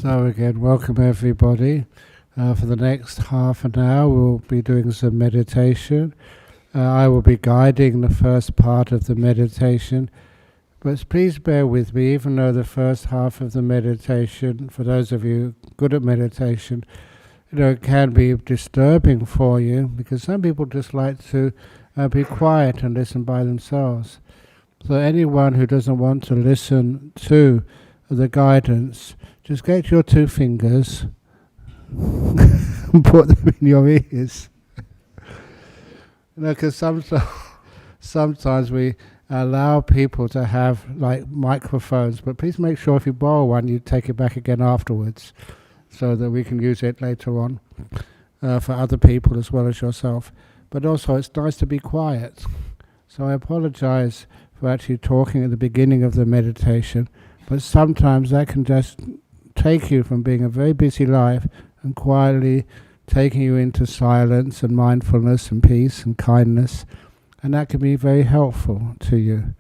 So again, welcome everybody. For the next half an hour we'll be doing some meditation. I will be guiding the first part of the meditation, but please bear with me, even though the first half of the meditation, for those of you good at meditation, it can be disturbing for you, because some people just like to be quiet and listen by themselves. So anyone who doesn't want to listen to the guidance, just get your two fingers and put them in your ears. Because sometimes we allow people to have like microphones, but please make sure if you borrow one, you take it back again afterwards, so that we can use it later on for other people as well as yourself. But also, it's nice to be quiet. So I apologize for actually talking at the beginning of the meditation, but sometimes that can just take you from being a very busy life and quietly taking you into silence and mindfulness and peace and kindness, and that can be very helpful to you.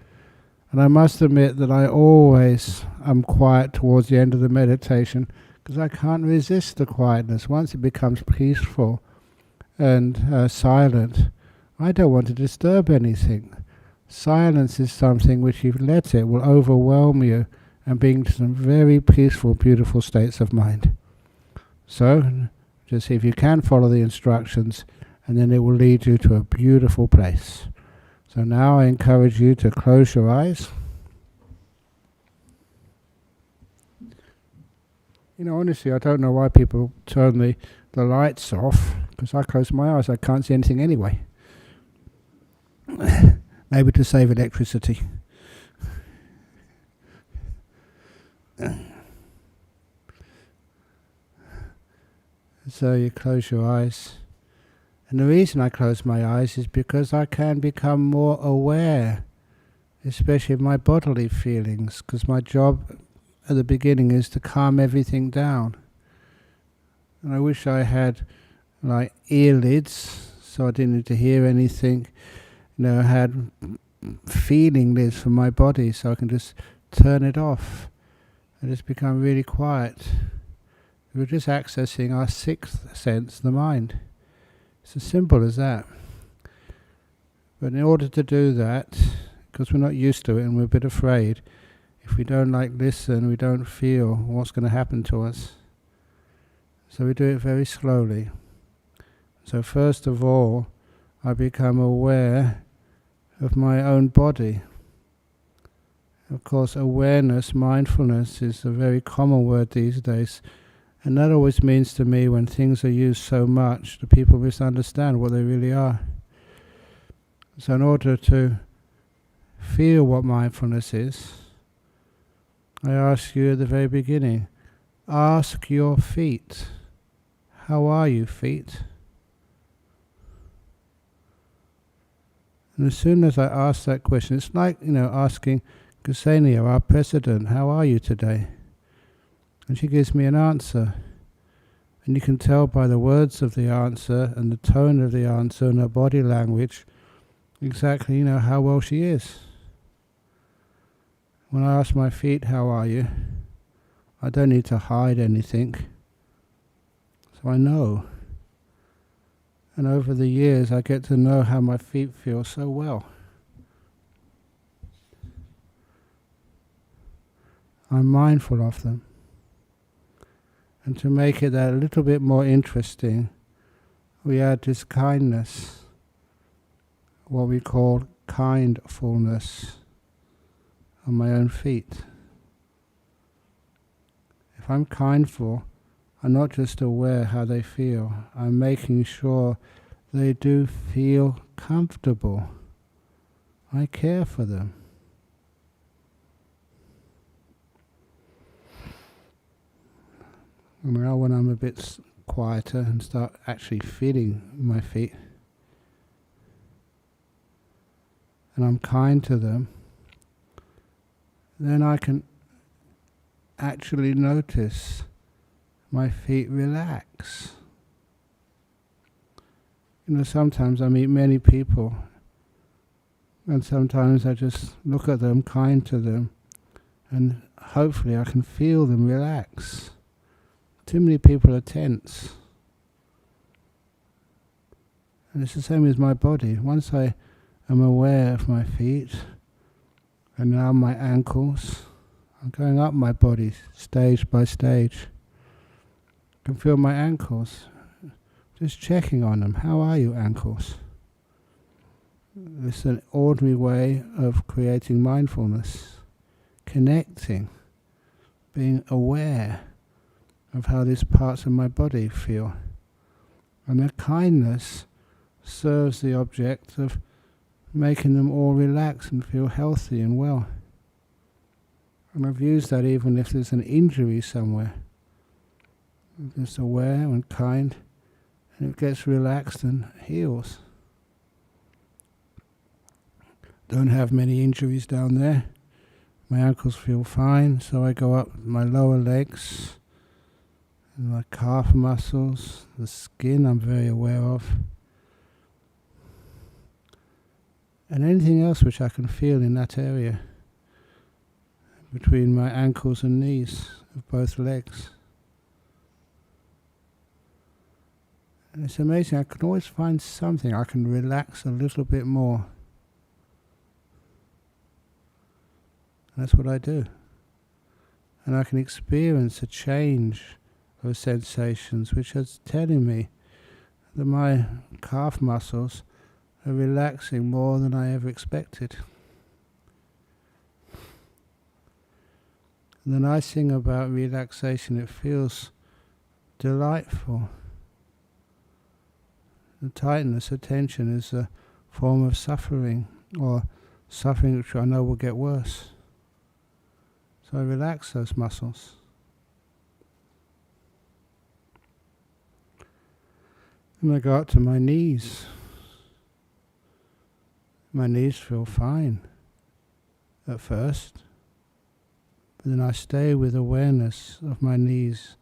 And I must admit that I always am quiet towards the end of the meditation, because I can't resist the quietness. Once it becomes peaceful and silent, I don't want to disturb anything. Silence is something which, if you let it, will overwhelm you and bring to some very peaceful, beautiful states of mind. So, just see if you can follow the instructions, and then it will lead you to a beautiful place. So now I encourage you to close your eyes. Honestly, I don't know why people turn the lights off, because I close my eyes, I can't see anything anyway. Maybe to save electricity. So you close your eyes. And the reason I close my eyes is because I can become more aware, especially of my bodily feelings, because my job at the beginning is to calm everything down. And I wish I had like earlids, so I didn't need to hear anything. I had feeling lids for my body, so I can just turn it off and just become really quiet. We're just accessing our sixth sense, the mind. It's as simple as that. But in order to do that, because we're not used to it and we're a bit afraid, if we don't listen, we don't feel what's going to happen to us. So we do it very slowly. So first of all, I become aware of my own body. Of course, awareness, mindfulness is a very common word these days. And that always means to me, when things are used so much, that people misunderstand what they really are. So in order to feel what mindfulness is, I ask you at the very beginning, ask your feet. How are you, feet? And as soon as I ask that question, it's like, asking Ksenia, our president, how are you today? And she gives me an answer. And you can tell by the words of the answer and the tone of the answer and her body language exactly, how well she is. When I ask my feet, how are you? I don't need to hide anything. So I know. And over the years, I get to know how my feet feel so well. I'm mindful of them. And to make it that a little bit more interesting, we add this kindness, what we call kindfulness, on my own feet. If I'm kindful, I'm not just aware how they feel, I'm making sure they do feel comfortable. I care for them. And now when I'm a bit quieter and start actually feeling my feet, and I'm kind to them, then I can actually notice my feet relax. Sometimes I meet many people, and sometimes I just look at them, kind to them, and hopefully I can feel them relax. Too many people are tense. And it's the same as my body. Once I am aware of my feet, and now my ankles, I'm going up my body stage by stage. I can feel my ankles. Just checking on them. How are you, ankles? It's an ordinary way of creating mindfulness, connecting, being aware of how these parts of my body feel. And the kindness serves the object of making them all relax and feel healthy and well. And I've used that even if there's an injury somewhere. I'm just aware and kind, and it gets relaxed and heals. Don't have many injuries down there. My ankles feel fine, so I go up my lower legs, and my calf muscles, the skin I'm very aware of. And anything else which I can feel in that area, between my ankles and knees of both legs. And it's amazing, I can always find something I can relax a little bit more. And that's what I do. And I can experience a change of sensations which is telling me that my calf muscles are relaxing more than I ever expected. And the nice thing about relaxation, it feels delightful. The tightness of tension is a form of suffering, or suffering which I know will get worse. So I relax those muscles. And I go up to my knees. My knees feel fine at first, but then I stay with awareness of my knees.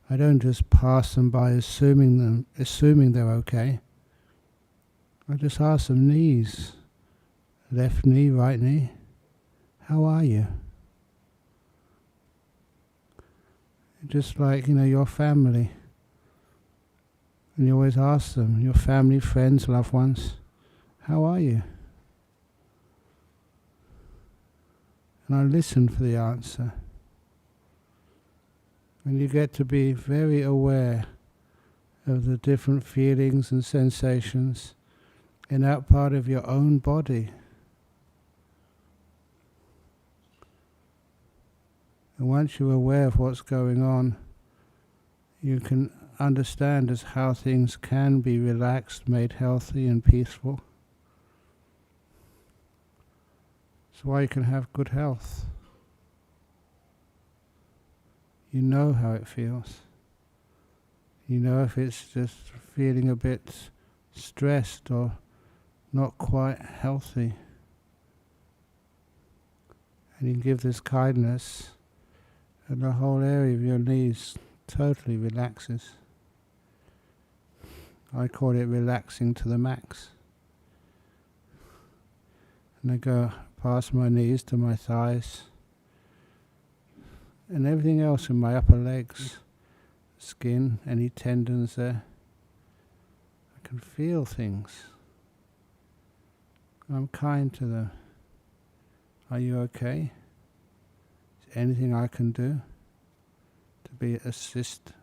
I don't just pass them by assuming they're okay. I just ask them, knees, left knee, right knee, how are you? Just like, your family. And you always ask them, your family, friends, loved ones, how are you? And I listen for the answer. And you get to be very aware of the different feelings and sensations in that part of your own body. And once you're aware of what's going on, you can understand as how things can be relaxed, made healthy and peaceful. That's why you can have good health. You know how it feels. You know if it's just feeling a bit stressed or not quite healthy. And you can give this kindness, and the whole area of your knees totally relaxes. I call it relaxing to the max. And I go past my knees to my thighs, and everything else in my upper legs, skin, any tendons there. I can feel things. I'm kind to them. Are you okay? Is there anything I can do to assist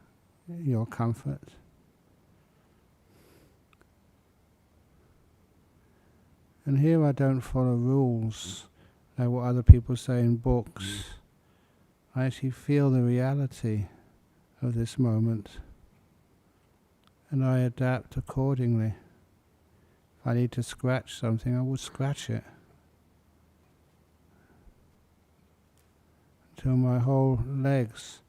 your comfort? And here I don't follow rules like what other people say in books. I actually feel the reality of this moment, and I adapt accordingly. If I need to scratch something, I will scratch it until my whole legs,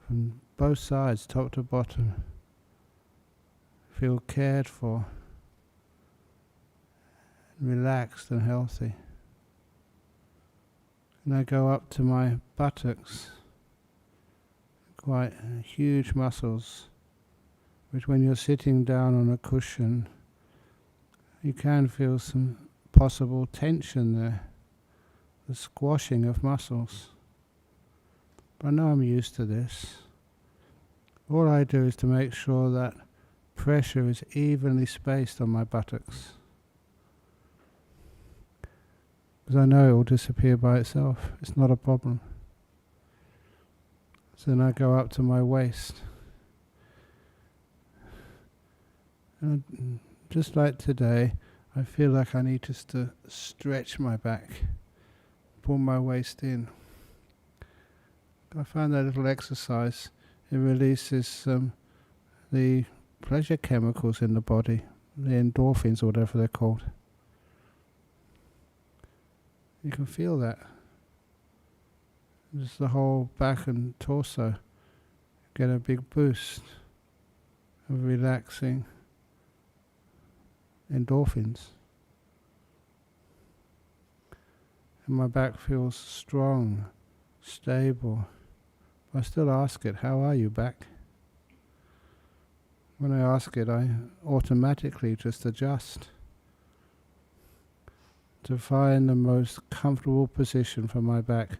from both sides, top to bottom, feel cared for, relaxed and healthy. And I go up to my buttocks, quite huge muscles, which when you're sitting down on a cushion, you can feel some possible tension there, the squashing of muscles. But I know I'm used to this. All I do is to make sure that pressure is evenly spaced on my buttocks, because I know it will disappear by itself. It's not a problem. So then I go up to my waist. And just like today, I feel like I need just to stretch my back, pull my waist in. I find that little exercise, it releases the pleasure chemicals in the body, the endorphins or whatever they're called. You can feel that. Just the whole back and torso get a big boost of relaxing endorphins. And my back feels strong, stable. I still ask it, how are you, back? When I ask it, I automatically just adjust to find the most comfortable position for my back.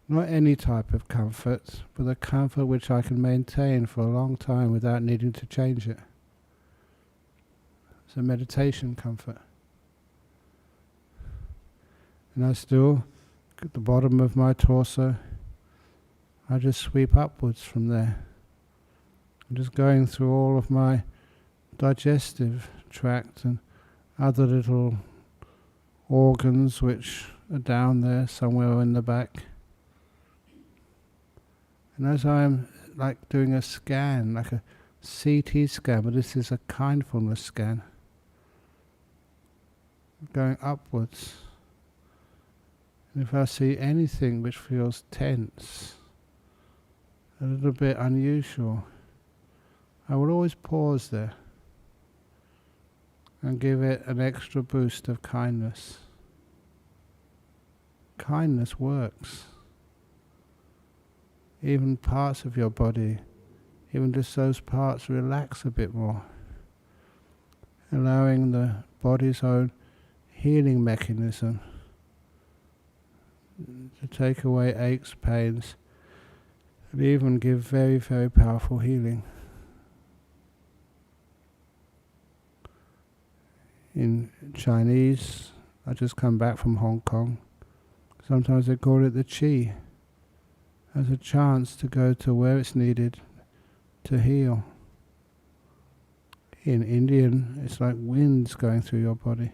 Not any type of comfort, but a comfort which I can maintain for a long time without needing to change it. It's a meditation comfort. And I still, at the bottom of my torso, I just sweep upwards from there. I'm just going through all of my digestive tract and other little organs which are down there somewhere in the back. And as I'm like doing a scan, like a CT scan, but this is a kindfulness scan, going upwards. And if I see anything which feels tense, a little bit unusual, I will always pause there and give it an extra boost of kindness. Kindness works. Even parts of your body, even just those parts relax a bit more, allowing the body's own healing mechanism to take away aches, pains, and even give very, very powerful healing. In Chinese, I just come back from Hong Kong, sometimes they call it the qi, as a chance to go to where it's needed to heal. In Indian, it's like winds going through your body.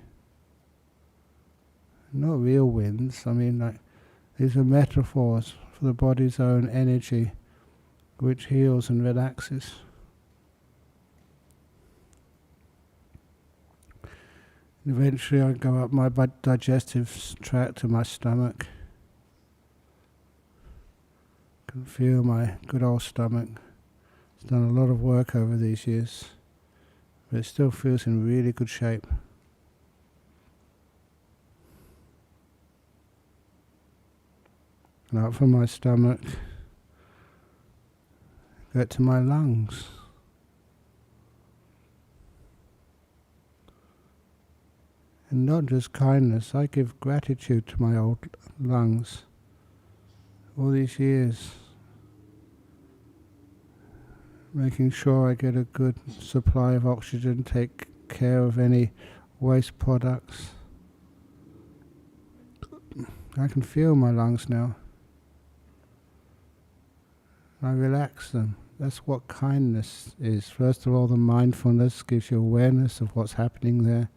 Not real winds, I mean like these are metaphors for the body's own energy which heals and relaxes. Eventually I go up my digestive tract to my stomach. Can feel my good old stomach. It's done a lot of work over these years, but it still feels in really good shape. And up from my stomach, get to my lungs. And not just kindness, I give gratitude to my old lungs. All these years, making sure I get a good supply of oxygen, take care of any waste products. I can feel my lungs now. I relax them. That's what kindness is. First of all, the mindfulness gives you awareness of what's happening there.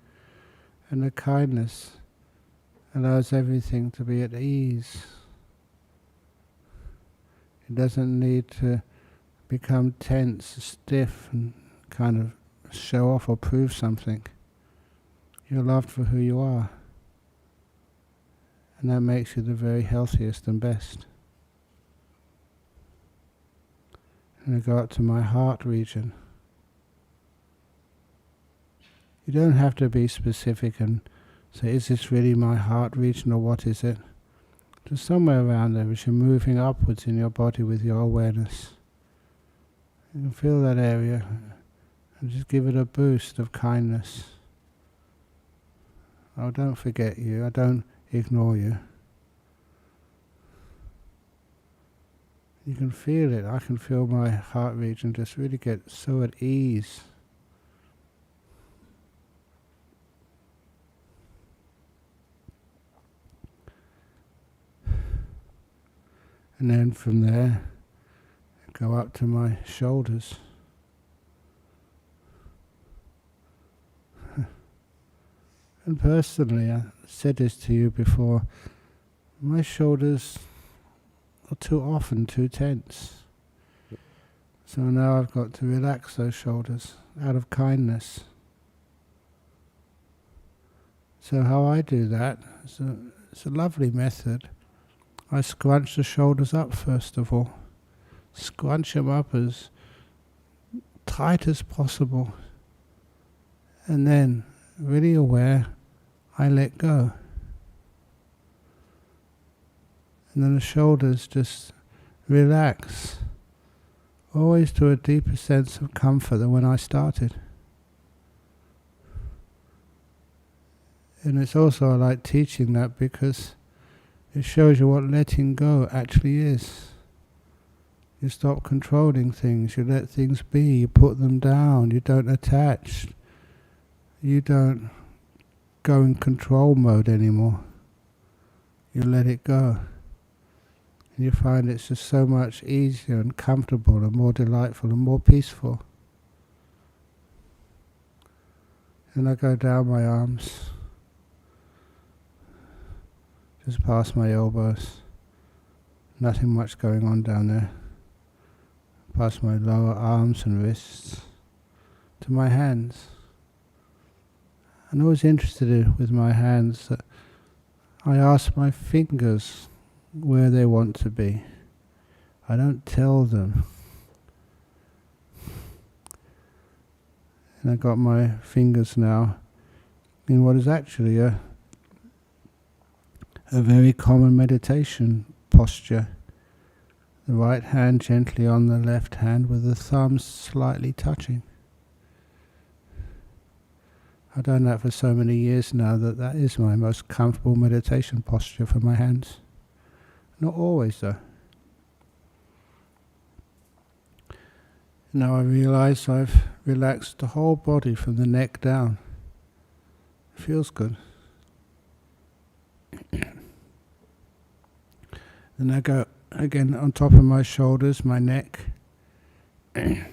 And the kindness allows everything to be at ease. It doesn't need to become tense, stiff, and kind of show off or prove something. You're loved for who you are. And that makes you the very healthiest and best. And I go up to my heart region. You don't have to be specific and say, is this really my heart region or what is it? Just somewhere around there as you're moving upwards in your body with your awareness. You can feel that area and just give it a boost of kindness. Oh, don't forget you. I don't ignore you. You can feel it. I can feel my heart region just really get so at ease. And then from there, go up to my shoulders. And personally, I said this to you before, my shoulders are too often too tense. So now I've got to relax those shoulders out of kindness. So how I do that, it's a lovely method. I scrunch the shoulders up first of all. Scrunch them up as tight as possible. And then, really aware, I let go. And then the shoulders just relax. Always to a deeper sense of comfort than when I started. And it's also I like teaching that because it shows you what letting go actually is. You stop controlling things, you let things be, you put them down, you don't attach. You don't go in control mode anymore. You let it go. And you find it's just so much easier and comfortable and more delightful and more peaceful. And I go down my arms, just past my elbows. Nothing much going on down there. Past my lower arms and wrists to my hands. I'm always interested with my hands that I ask my fingers where they want to be. I don't tell them. And I got my fingers now in what is actually a very common meditation posture. The right hand gently on the left hand with the thumbs slightly touching. I've done that for so many years now that is my most comfortable meditation posture for my hands. Not always though. Now I realize I've relaxed the whole body from the neck down. It feels good. Then I go again on top of my shoulders, my neck. A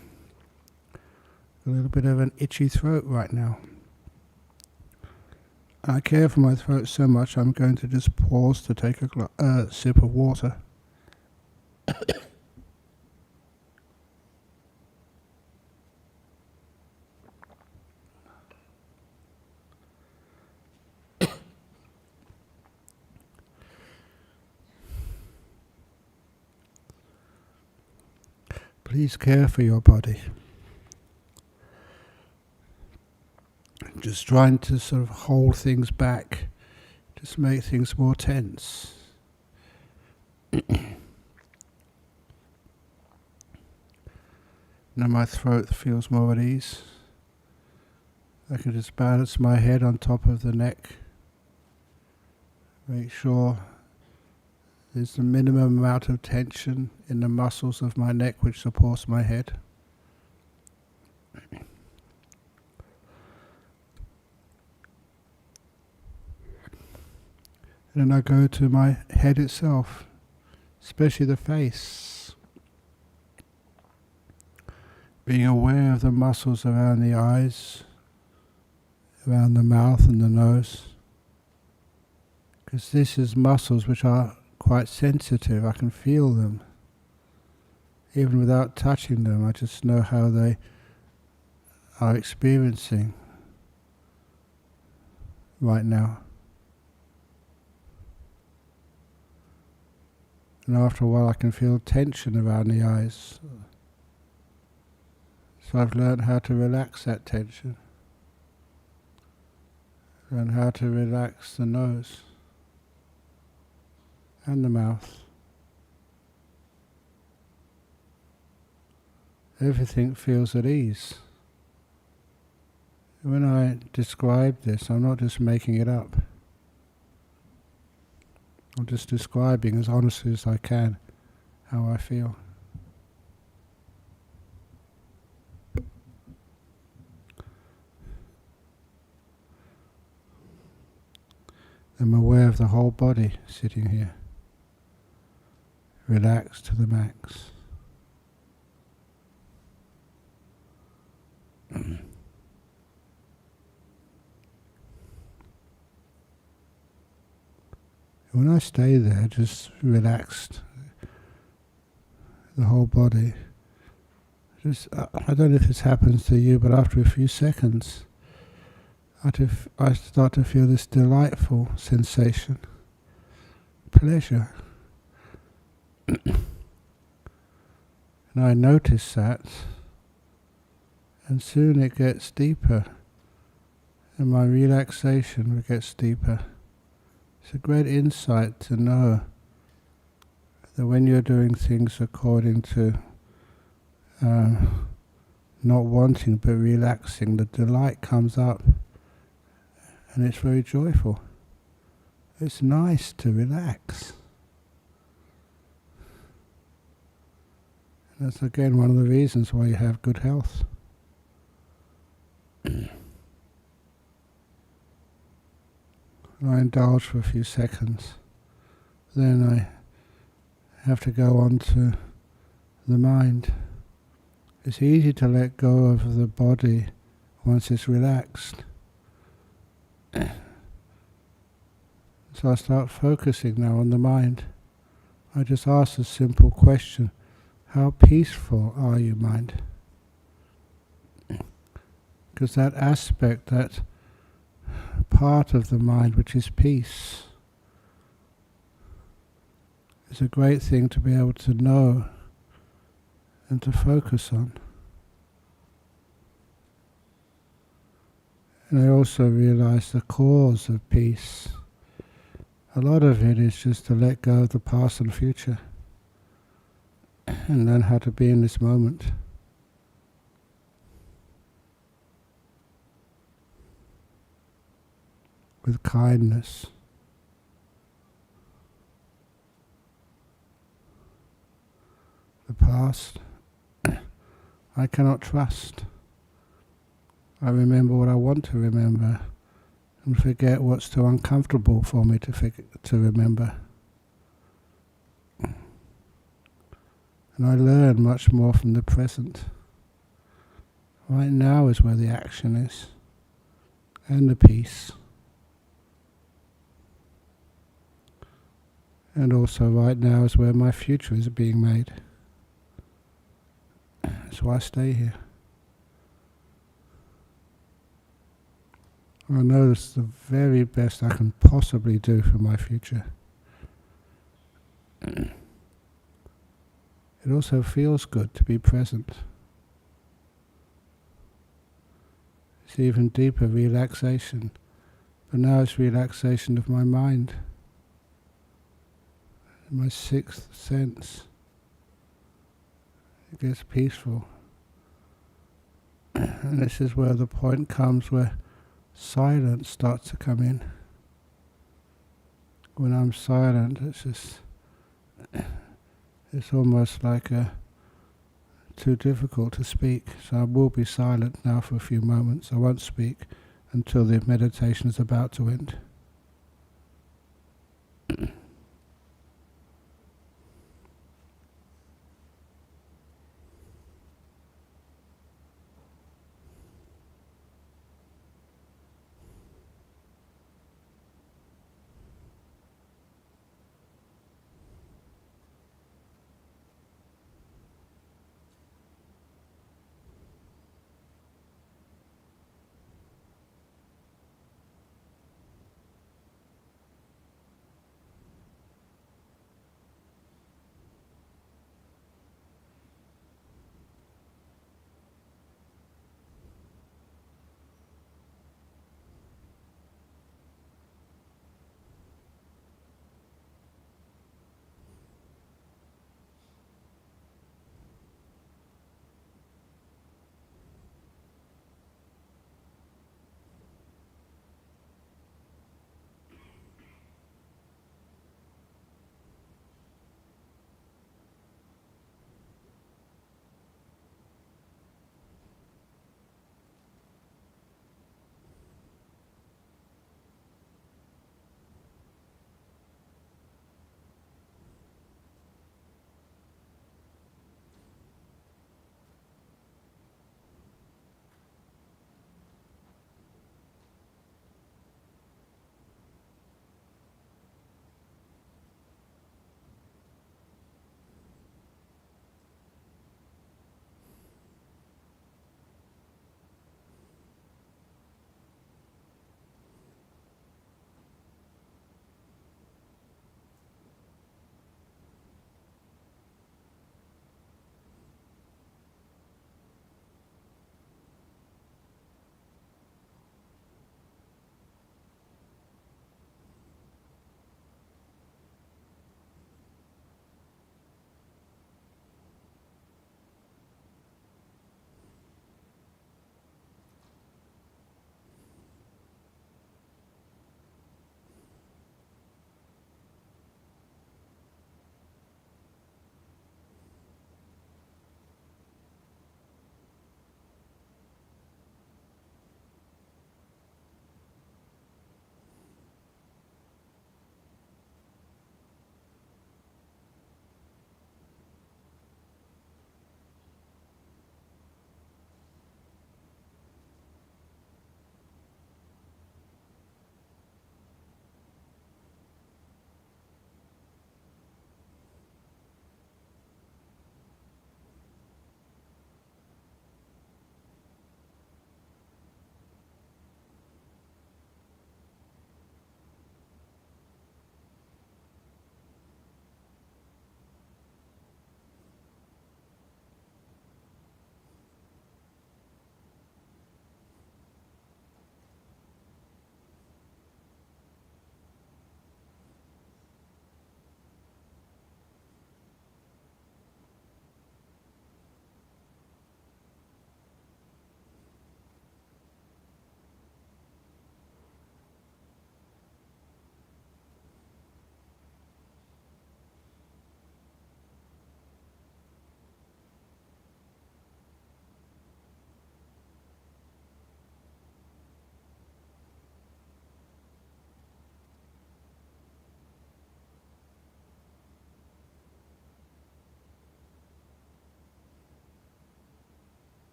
little bit of an itchy throat right now. I care for my throat so much I'm going to just pause to take a sip of water. Please care for your body. Just trying to sort of hold things back, just make things more tense. Now my throat feels more at ease. I can just balance my head on top of the neck. Make sure there's the minimum amount of tension in the muscles of my neck which supports my head. And then I go to my head itself, especially the face. Being aware of the muscles around the eyes, around the mouth and the nose. Because this is muscles which are quite sensitive, I can feel them. Even without touching them, I just know how they are experiencing right now. And after a while I can feel tension around the eyes. So I've learned how to relax that tension. Learn how to relax the nose and the mouth. Everything feels at ease. When I describe this, I'm not just making it up. I'm just describing as honestly as I can how I feel. I'm aware of the whole body sitting here, relaxed to the max. When I stay there, just relaxed, the whole body, just I don't know if this happens to you, but after a few seconds, I start to feel this delightful sensation, pleasure. And I notice that, and soon it gets deeper, and my relaxation gets deeper. It's a great insight to know that when you're doing things according to not wanting but relaxing, the delight comes up, and it's very joyful. It's nice to relax. And that's again one of the reasons why you have good health. I indulge for a few seconds, then I have to go on to the mind. It's easy to let go of the body once it's relaxed. So I start focusing now on the mind. I just ask a simple question: how peaceful are you, mind? Because that aspect, that part of the mind which is peace, is a great thing to be able to know and to focus on. And I also realize the cause of peace. A lot of it is just to let go of the past and future and learn how to be in this moment. With kindness. The past, I cannot trust. I remember what I want to remember and forget what's too uncomfortable for me to remember. And I learn much more from the present. Right now is where the action is, and the peace. And also right now is where my future is being made. So I stay here. I know this is the very best I can possibly do for my future. It also feels good to be present. It's even deeper relaxation, but now it's relaxation of my mind, my sixth sense. It gets peaceful. And this is where the point comes where silence starts to come in. When I'm silent, it's almost like too difficult to speak. So I will be silent now for a few moments. I won't speak until the meditation is about to end.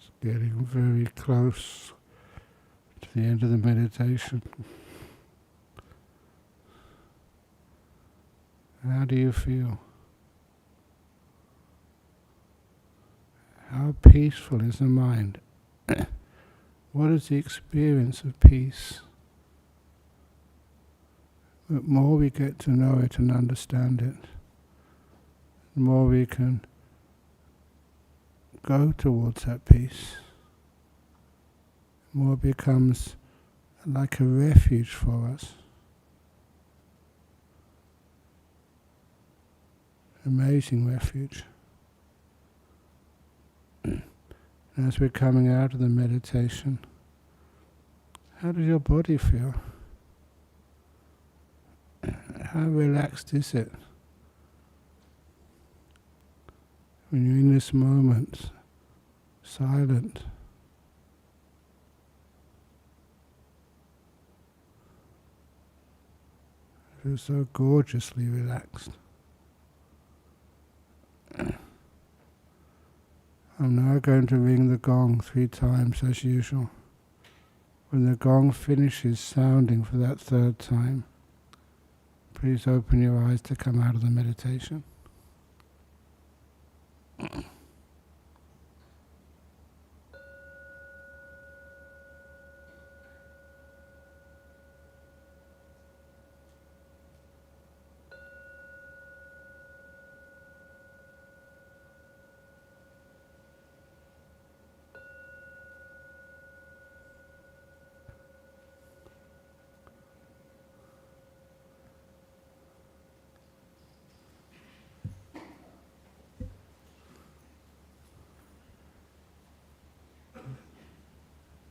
It's getting very close to the end of the meditation. How do you feel? How peaceful is the mind? What is the experience of peace? The more we get to know it and understand it, the more we can go towards that peace. The more it becomes like a refuge for us. Amazing refuge. As we're coming out of the meditation, how does your body feel? How relaxed is it? When you're in this moment, silent. You're so gorgeously relaxed. I'm now going to ring the gong 3 times as usual. When the gong finishes sounding for that 3rd time, please open your eyes to come out of the meditation.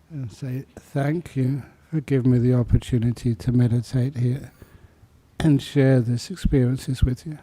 And say thank you for giving me the opportunity to meditate here and share these experiences with you.